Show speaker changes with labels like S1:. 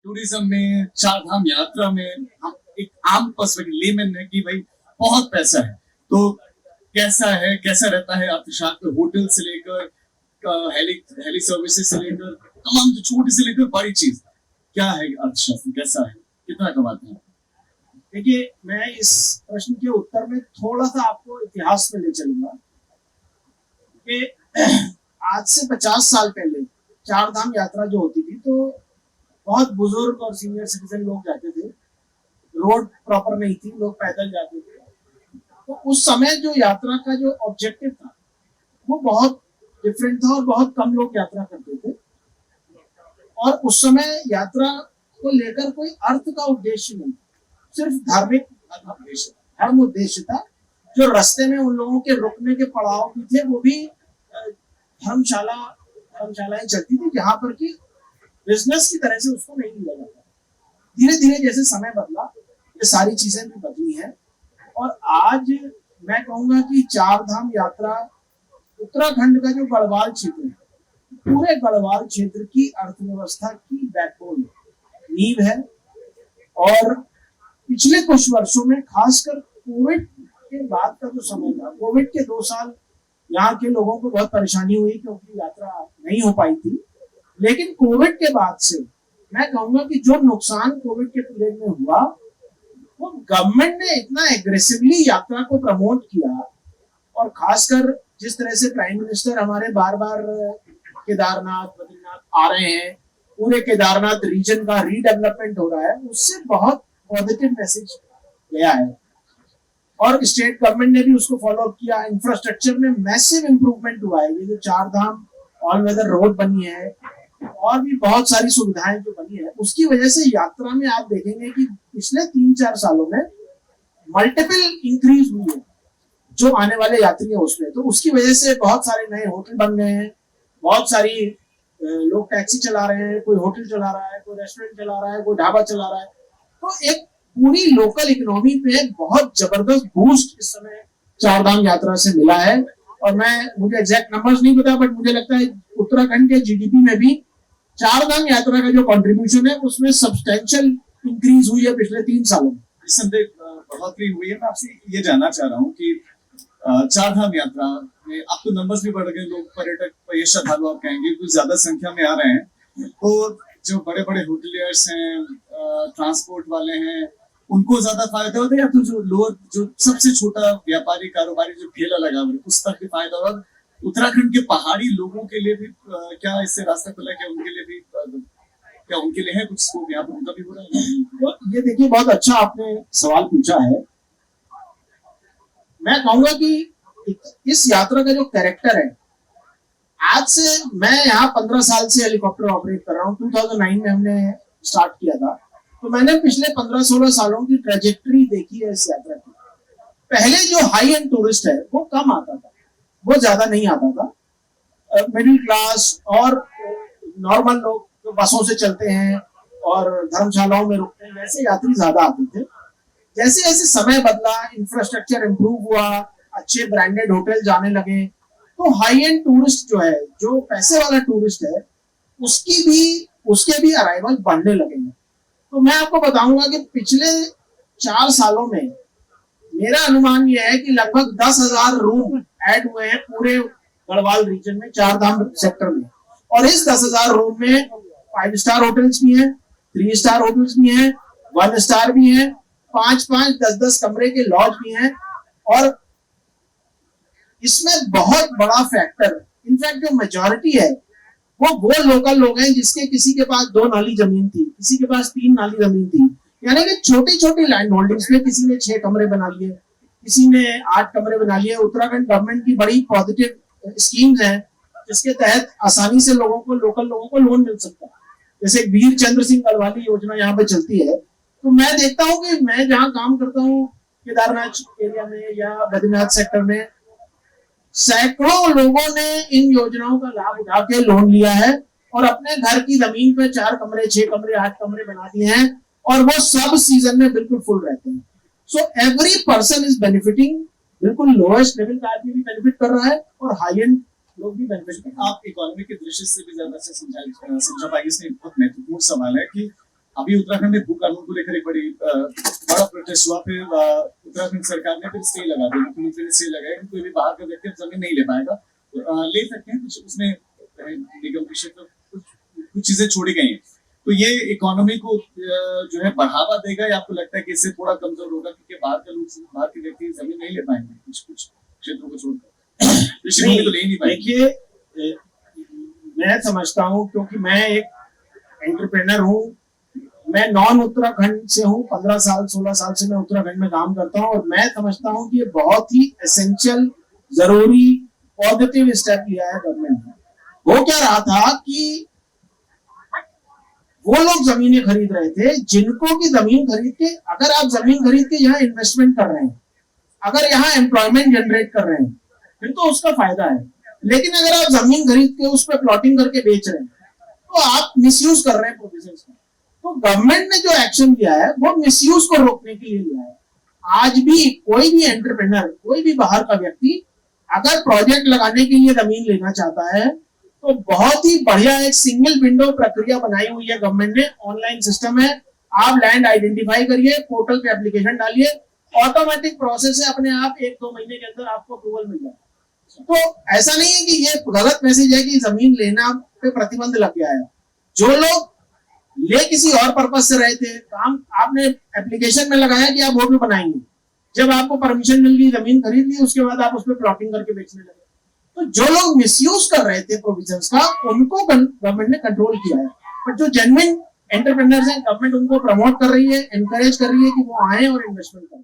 S1: Tourism में, चार धाम यात्रा में हम एक आम पर्सपेक्टिव लेमैन है कि भाई बहुत पैसा है, तो कैसा है, कैसा रहता है अर्थशास्त्र, होटल से लेकर हेली सर्विसेज से लेकर तमाम जो छोटी से लेकर बड़ी चीज, क्या है अर्थशास्त्र, कैसा है, कितना कमाते हैं?
S2: देखिए, मैं इस प्रश्न के उत्तर में थोड़ा सा आपको इतिहास में ले चलूंगा कि आज से 50 साल पहले चार धाम यात्रा जो होती थी तो बहुत बुजुर्ग और सीनियर सिटीजन लोग जाते थे। रोड प्रॉपर नहीं थी, लोग पैदल जाते थे। तो उस समय जो यात्रा का जो ऑब्जेक्टिव था वो बहुत डिफरेंट था और बहुत कम लोग यात्रा करते थे। और उस समय यात्रा को लेकर कोई अर्थ का उद्देश्य नहीं, सिर्फ धार्मिक धर्म उद्देश्य था। जो रास्ते में उन लोगों के रुकने के पड़ाव भी थे, वो भी धर्मशालाएं चलती थी, जहां पर कि बिजनेस की तरह से उसको नहीं लिया जाता। धीरे धीरे जैसे समय बदला, ये सारी चीजें भी बदली हैं। और आज मैं कहूंगा कि चार धाम यात्रा उत्तराखंड का जो गढ़वाल क्षेत्र है, पूरे गढ़वाल क्षेत्र की अर्थव्यवस्था की बैकबोन नींव है। और पिछले कुछ वर्षों में, खासकर कोविड के बाद का जो समय था, कोविड के 2 साल यहाँ के लोगों को बहुत परेशानी हुई क्योंकि यात्रा नहीं हो पाई थी। लेकिन कोविड के बाद से मैं कहूंगा कि जो नुकसान कोविड के पीरियड में हुआ, वो गवर्नमेंट ने इतना एग्रेसिवली यात्रा को प्रमोट किया। और खासकर जिस तरह से प्राइम मिनिस्टर हमारे बार बार केदारनाथ बद्रीनाथ आ रहे हैं, पूरे केदारनाथ रीजन का रीडेवलपमेंट हो रहा है, उससे बहुत पॉजिटिव मैसेज गया है। और स्टेट गवर्नमेंट ने भी उसको फॉलो किया। इंफ्रास्ट्रक्चर में मैसिव इंप्रूवमेंट हुआ है। ये जो चार धाम ऑल वेदर रोड बनी है और भी बहुत सारी सुविधाएं जो बनी है, उसकी वजह से यात्रा में आप देखेंगे कि पिछले 3-4 सालों में मल्टीपल इंक्रीज हुई है जो आने वाले यात्री है उसमें। तो उसकी वजह से बहुत सारे नए होटल बन गए हैं, बहुत सारी लोग टैक्सी चला रहे हैं, कोई होटल चला रहा है, कोई रेस्टोरेंट चला रहा है, कोई ढाबा चला रहा है। तो एक पूरी लोकल इकोनॉमी पे बहुत जबरदस्त बूस्ट इस समय चार धाम यात्रा से मिला है। और मुझे एग्जैक्ट नंबर्स नहीं पता, बट मुझे लगता है उत्तराखंड के जीडीपी में भी चार धाम यात्रा का जो कंट्रीब्यूशन है उसमें सब्सटेंशियल इंक्रीज हुई है पिछले 3 सालों में।
S1: बढ़ोतरी हुई है। मैं आपसे ये जानना चाह रहा हूँ कि चार धाम यात्रा में अब तो नंबर्स भी बढ़ गए, लोग पर्यटक ये श्रद्धालु आप कहेंगे कुछ ज्यादा संख्या में आ रहे हैं, तो जो बड़े बड़े होटलियर्स हैं, ट्रांसपोर्ट वाले हैं, उनको ज्यादा फायदा होता है या फिर जो लोअर, जो सबसे छोटा व्यापारी कारोबारी जो ठेला लगा हुआ है उस तक भी फायदा होगा? उत्तराखंड के पहाड़ी लोगों के लिए भी क्या इससे रास्ता खुला है? क्या उनके लिए भी क्या उनके लिए है कुछ स्कोप यहाँ पर, उनका भी हो रहा है?
S2: तो ये देखिए, बहुत अच्छा आपने सवाल पूछा है। मैं कहूंगा कि इस यात्रा का जो कैरेक्टर है, आज से मैं यहाँ 15 साल से हेलीकॉप्टर ऑपरेट कर रहा हूँ। 2009 में हमने स्टार्ट किया था, तो मैंने पिछले 15-16 सालों की ट्रेजेक्टरी देखी है इस यात्रा की। पहले जो हाई एंड टूरिस्ट है वो कम आता था, वो ज्यादा नहीं आता था। मिडिल क्लास और नॉर्मल लोग जो बसों से चलते हैं और धर्मशालाओं में रुकते हैं, वैसे यात्री ज्यादा आते थे। जैसे जैसे समय बदला, इंफ्रास्ट्रक्चर इंप्रूव हुआ, अच्छे ब्रांडेड होटल जाने लगे, तो हाई एंड टूरिस्ट जो है, जो पैसे वाला टूरिस्ट है, उसके भी अराइवल बढ़ने लगे हैं। तो मैं आपको बताऊंगा कि पिछले 4 सालों में मेरा अनुमान यह है कि लगभग 10,000 रूम ऐड हुए हैं पूरे गढ़वाल रीजन में, चार धाम सेक्टर में। और इस 10,000 रूम में 5 स्टार होटल्स भी हैं, 3 स्टार होटल्स भी हैं, 1 स्टार भी हैं, 5-5, 10-10 कमरे के लॉज भी हैं। और इसमें बहुत बड़ा फैक्टर, इनफैक्ट जो मेजॉरिटी है वो लोकल लोग हैं जिसके किसी के पास 2 नाली जमीन थी, किसी के पास 3 नाली जमीन थी। यानी कि छोटी छोटी लैंड होल्डिंग्स में किसी ने 6 कमरे बना लिए, किसी ने 8 कमरे बना लिए। उत्तराखंड गवर्नमेंट की बड़ी पॉजिटिव स्कीम्स हैं जिसके तहत आसानी से लोकल लोगों को लोन मिल सकता है। जैसे वीर चंद्र सिंह गढ़वाली योजना यहाँ पे चलती है। तो मैं देखता हूँ कि मैं जहाँ काम करता हूँ केदारनाथ एरिया में या बद्रीनाथ सेक्टर में, सैकड़ों लोगों ने इन योजनाओं का लाभ उठा के लोन लिया है और अपने घर की जमीन पे 4 कमरे, 6 कमरे, 8 कमरे बना दिए हैं और वो सब सीजन में बिल्कुल फुल रहते हैं। So every person is benefiting. बिल्कुल लोएस्ट लेवल का आदमी भी बेनिफिट कर रहा है और हाई एंड लोग भी बेनिफिट कर रहे हैं।
S1: आप इकोनॉमी के दृष्टि से भी ज्यादा से समझा पाएंगे। इसमें बहुत महत्वपूर्ण सवाल है कि अभी उत्तराखंड में भू कानून को लेकर एक बड़ी बड़ा प्रोटेस्ट हुआ, फिर उत्तराखंड सरकार ने फिर स्टे लगा दिया, मुख्यमंत्री ने स्टे लगाया कि कोई भी बाहर का व्यक्ति जमीन नहीं ले पाएगा। ले सकते हैं कुछ, उसमें निगम के क्षेत्र कुछ चीजें छोड़ी गई हैं। तो ये इकोनॉमी को जो है बढ़ावा देगा, या आपको लगता है कि इससे थोड़ा कमजोर होगा, क्योंकि बाहर के लोग, बाहर के व्यक्ति जमीन नहीं ले पाएंगे कुछ क्षेत्रों को छोड़कर, कृषि भूमि तो ले ही नहीं पाएंगे।
S2: देखिए, मैं समझता हूँ, क्योंकि मैं एक एंटरप्रेनर हूँ, मैं नॉन उत्तराखंड से हूँ, 15 साल 16 साल से मैं उत्तराखंड में काम करता हूँ, और मैं समझता हूँ कि ये बहुत ही एसेंशियल, जरूरी, पॉजिटिव स्टेप लिया है गवर्नमेंट ने। वो क्या रहा था कि वो लोग जमीनें खरीद रहे थे, जिनको की जमीन खरीद के, अगर आप जमीन खरीद के यहाँ इन्वेस्टमेंट कर रहे हैं, अगर यहाँ एम्प्लॉयमेंट जनरेट कर रहे हैं, फिर तो उसका फायदा है। लेकिन अगर आप जमीन खरीद के उस पर प्लॉटिंग करके बेच रहे हैं, तो आप मिसयूज कर रहे हैं प्रोविजंस का। तो गवर्नमेंट ने जो एक्शन लिया है वो मिसयूज को रोकने के लिए लिया है। आज भी कोई भी एंटरप्रेन्योर, कोई भी बाहर का व्यक्ति अगर प्रोजेक्ट लगाने के लिए जमीन लेना चाहता है, तो बहुत ही बढ़िया एक सिंगल विंडो प्रक्रिया बनाई हुई है गवर्नमेंट ने, ऑनलाइन सिस्टम है। आप लैंड आइडेंटिफाई करिए, पोर्टल पे एप्लीकेशन डालिए, ऑटोमेटिक प्रोसेस है, अपने आप 1-2 महीने के अंदर आपको अप्रूवल मिल जाए। तो ऐसा नहीं है कि ये गलत मैसेज है कि जमीन लेना पे प्रतिबंध लग गया है। जो लोग ले किसी और पर्पज से रहे थे, काम आपने एप्लीकेशन में लगाया कि आप वो भी बनाएंगे, जब आपको परमिशन मिल गई, जमीन खरीद ली, उसके बाद आप उस पर प्लॉटिंग करके बेचने लगे। तो जो लोग मिसयूज कर रहे थे प्रोविजंस का, उनको गवर्नमेंट ने कंट्रोल किया है। पर जो जेन्युइन एंटरप्रेन्योर्स हैं, गवर्नमेंट उनको प्रमोट कर रही है, एनकरेज कर रही है कि वो आए और इन्वेस्टमेंट करें।